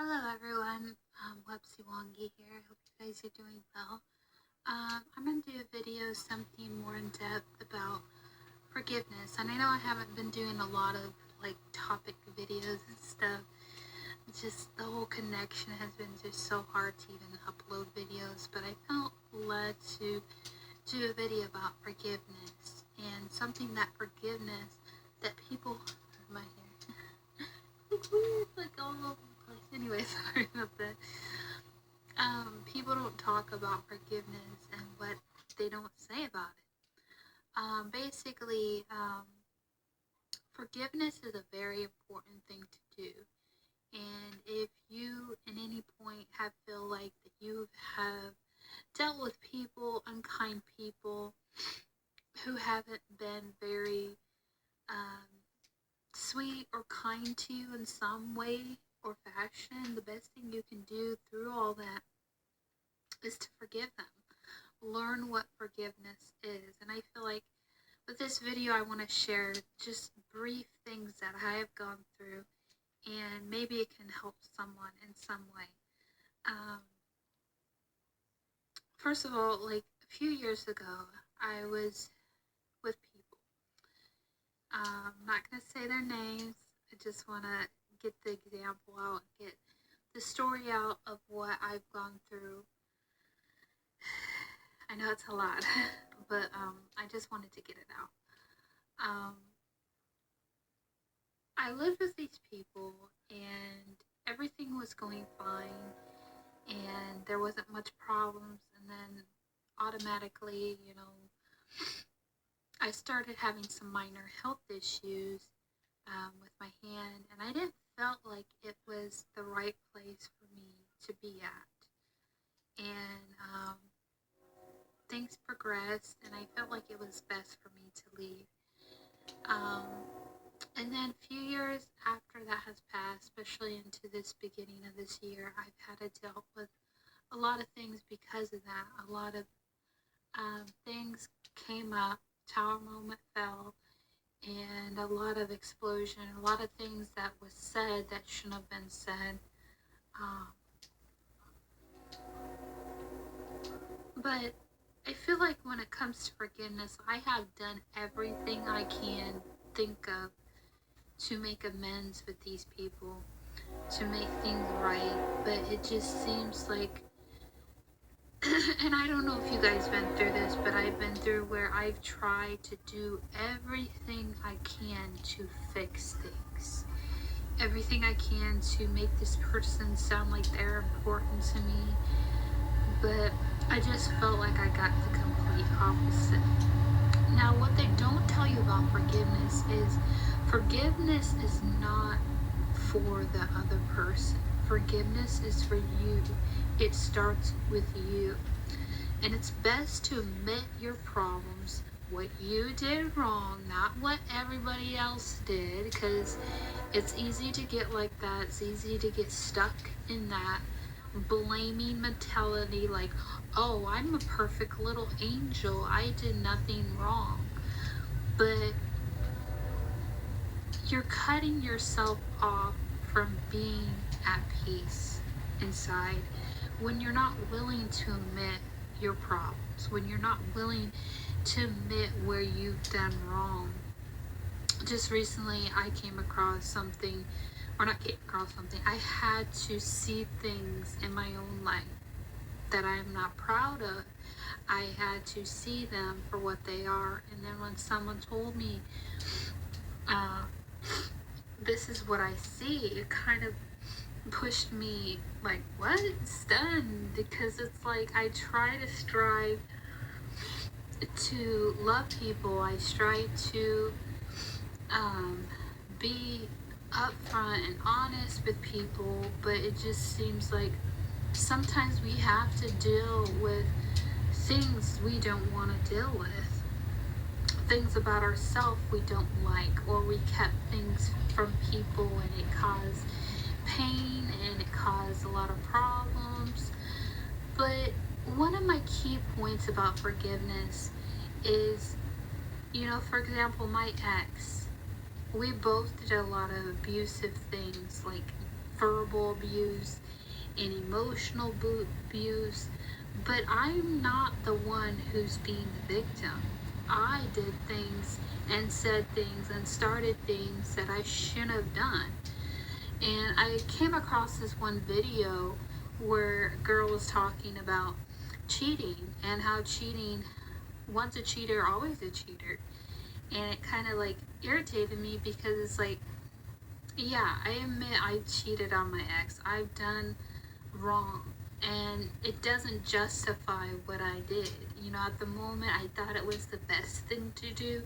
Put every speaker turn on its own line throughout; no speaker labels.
Hello everyone, Websy Wongi here. I hope you guys are doing well. I'm going to do a video, something more in depth about forgiveness. And I know I haven't been doing a lot of topic videos and stuff. Just the whole connection has been just so hard to even upload videos. But I felt led to do a video about forgiveness and something that people, my hair, it's weird, all over the place. Anyway, sorry about that. People don't talk about forgiveness and what they don't say about it. Forgiveness is a very important thing to do. And if you at any point feel like that you have dealt with people, unkind people, who haven't been very sweet or kind to you in some way or fashion, the best thing you can do through all that is to forgive them. Learn what forgiveness is. And I feel like with this video I want to share just brief things that I have gone through, and maybe it can help someone in some way. First of all, a few years ago, I was with people. I'm not going to say their names. I just want to get the example out, get the story out of what I've gone through. I know it's a lot, but I just wanted to get it out. I lived with these people and everything was going fine and there wasn't much problems, and then automatically, I started having some minor health issues with my hand, and I didn't felt like it was the right place for me to be at. And things progressed, and I felt like it was best for me to leave. And then a few years after that has passed, especially into this beginning of this year, I've had to deal with a lot of things because of that. A lot of things came up, tower moment fell, and a lot of explosion, a lot of things that was said that shouldn't have been said. But I feel like when it comes to forgiveness, I have done everything I can think of to make amends with these people, to make things right, but it just seems like and I don't know if you guys been through this, but I've been through where I've tried to do everything I can to fix things, everything I can to make this person sound like they're important to me, but I just felt like I got the complete opposite. Now, what they don't tell you about forgiveness is not for the other person. Forgiveness is for you. It starts with you. And it's best to admit your problems, what you did wrong, not what everybody else did, because it's easy to get like that. It's easy to get stuck in that blaming mentality, like, oh, I'm a perfect little angel, I did nothing wrong. But you're cutting yourself off from being at peace inside when you're not willing to admit your problems, when you're not willing to admit where you've done wrong. Just recently I came across something, I had to see things in my own life that I'm not proud of. I had to see them for what they are. And then when someone told me, this is what I see, it kind of pushed me like, what? It's done. Because it's like I try to strive to love people. I strive to be upfront and honest with people, but it just seems like sometimes we have to deal with things we don't want to deal with, things about ourselves we don't like, or we kept things from people and it caused pain and it caused a lot of problems. But one of my key points about forgiveness is, for example, my ex, we both did a lot of abusive things, like verbal abuse and emotional abuse, but I'm not the one who's being the victim. I did things and said things and started things that I shouldn't have done. And I came across this one video where a girl was talking about cheating and how cheating, once a cheater, always a cheater. And it kind of like irritated me because it's like, yeah, I admit I cheated on my ex. I've done wrong. And it doesn't justify what I did. You know, at the moment, I thought it was the best thing to do.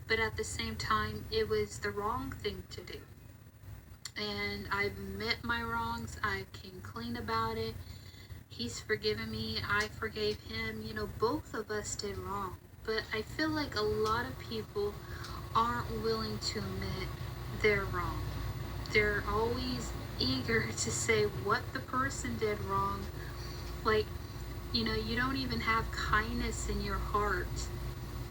But at the same time, it was the wrong thing to do. And I've admit my wrongs. I came clean about it. He's forgiven me. I forgave him. You know, both of us did wrong. But I feel like a lot of people aren't willing to admit they're wrong. They're always eager to say what the person did wrong. Like, you know, you don't even have kindness in your heart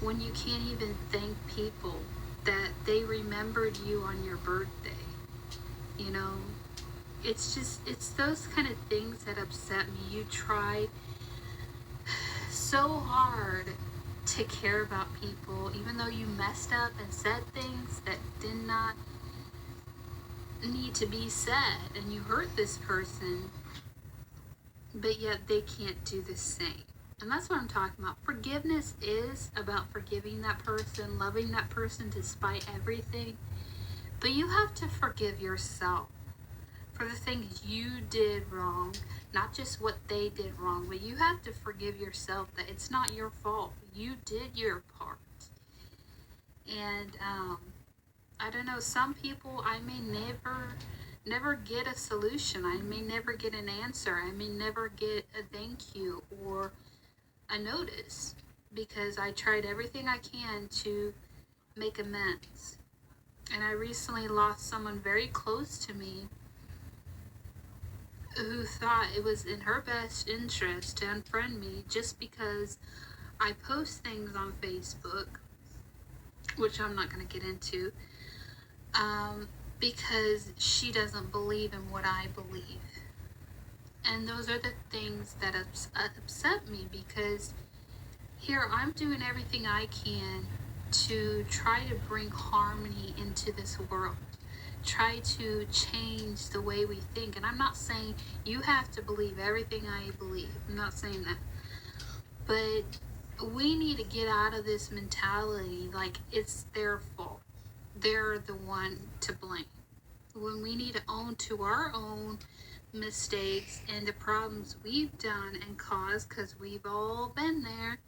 when you can't even thank people that they remembered you on your birthday. You know, it's those kind of things that upset me. You try so hard to care about people, even though you messed up and said things that did not need to be said, and you hurt this person, but yet they can't do the same. And that's what I'm talking about. Forgiveness is about forgiving that person, loving that person despite everything. But you have to forgive yourself for the things you did wrong, not just what they did wrong, but you have to forgive yourself that it's not your fault. You did your part. And I don't know, some people, I may never get a solution. I may never get an answer. I may never get a thank you or a notice because I tried everything I can to make amends. And I recently lost someone very close to me who thought it was in her best interest to unfriend me just because I post things on Facebook, which I'm not going to get into, because she doesn't believe in what I believe. And those are the things that upset me, because here I'm doing everything I can to try to bring harmony into this world, try to change the way we think. And I'm not saying you have to believe everything I believe. I'm not saying that. But we need to get out of this mentality like it's their fault. They're the one to blame. When we need to own to our own mistakes and the problems we've done and caused, because we've all been there.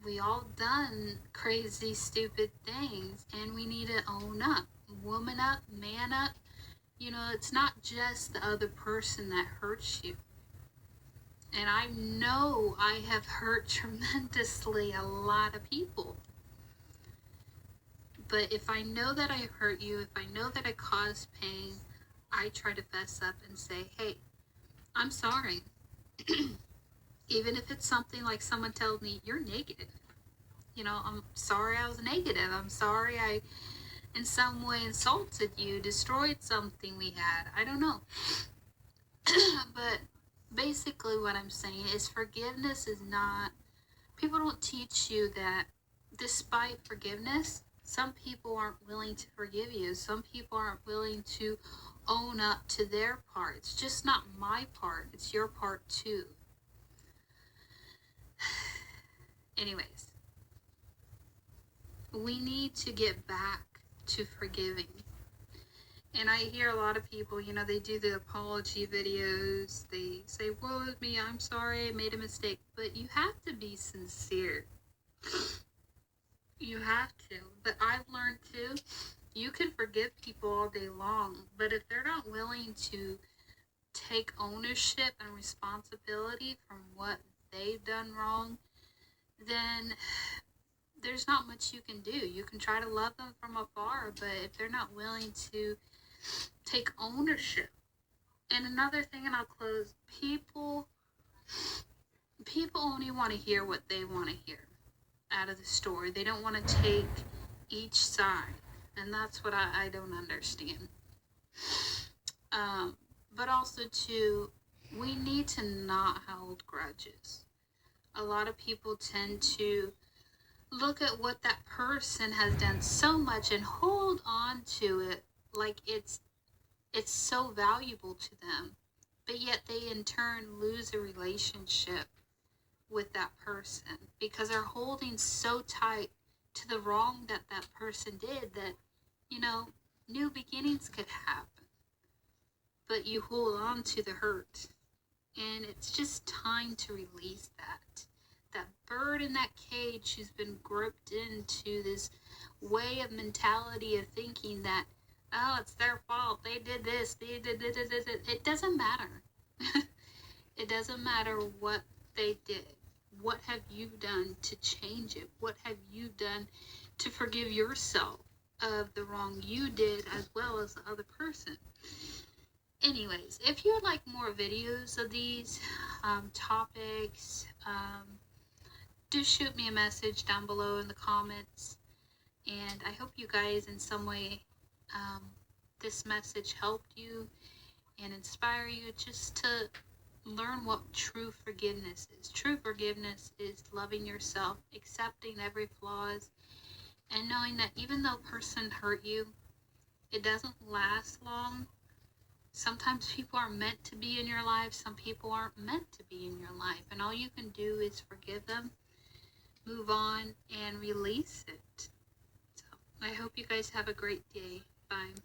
We all done crazy, stupid things, and we need to own up. Woman up, man up. You know, it's not just the other person that hurts you. And I know I have hurt tremendously a lot of people. But if I know that I hurt you, if I know that I caused pain, I try to fess up and say, hey, I'm sorry. Even if it's something like someone tells me, you're negative. You know, I'm sorry I was negative. I'm sorry I in some way insulted you, destroyed something we had. I don't know. But basically what I'm saying is forgiveness is not, people don't teach you that despite forgiveness, some people aren't willing to forgive you. Some people aren't willing to own up to their part. It's just not my part. It's your part too. Anyways, we need to get back to forgiving. And I hear a lot of people, you know, they do the apology videos. They say, woe is me, I'm sorry, I made a mistake. But you have to be sincere. You have to. But I've learned too, you can forgive people all day long, but if they're not willing to take ownership and responsibility from what they've done wrong, then there's not much you can do. You can try to love them from afar, but if they're not willing to take ownership. And another thing, and I'll close, people only want to hear what they want to hear out of the story. They don't want to take each side, and that's what I don't understand. but also too, we need to not hold grudges. A lot of people tend to look at what that person has done so much and hold on to it like it's so valuable to them, but yet they in turn lose a relationship with that person because they're holding so tight to the wrong that that person did that, you know, new beginnings could happen, but you hold on to the hurt. And it's just time to release that bird in that cage who's been gripped into this way of mentality of thinking that, oh, it's their fault, they did this, they did this. It doesn't matter. It doesn't matter what they did. What have you done to change it? What have you done to forgive yourself of the wrong you did as well as the other person? Anyways, if you would like more videos of these topics, do shoot me a message down below in the comments. And I hope you guys in some way this message helped you and inspire you just to learn what true forgiveness is. True forgiveness is loving yourself, accepting every flaws, and knowing that even though a person hurt you, it doesn't last long. Sometimes people are meant to be in your life, some people aren't meant to be in your life, and all you can do is forgive them, move on, and release it. So I hope you guys have a great day. Bye.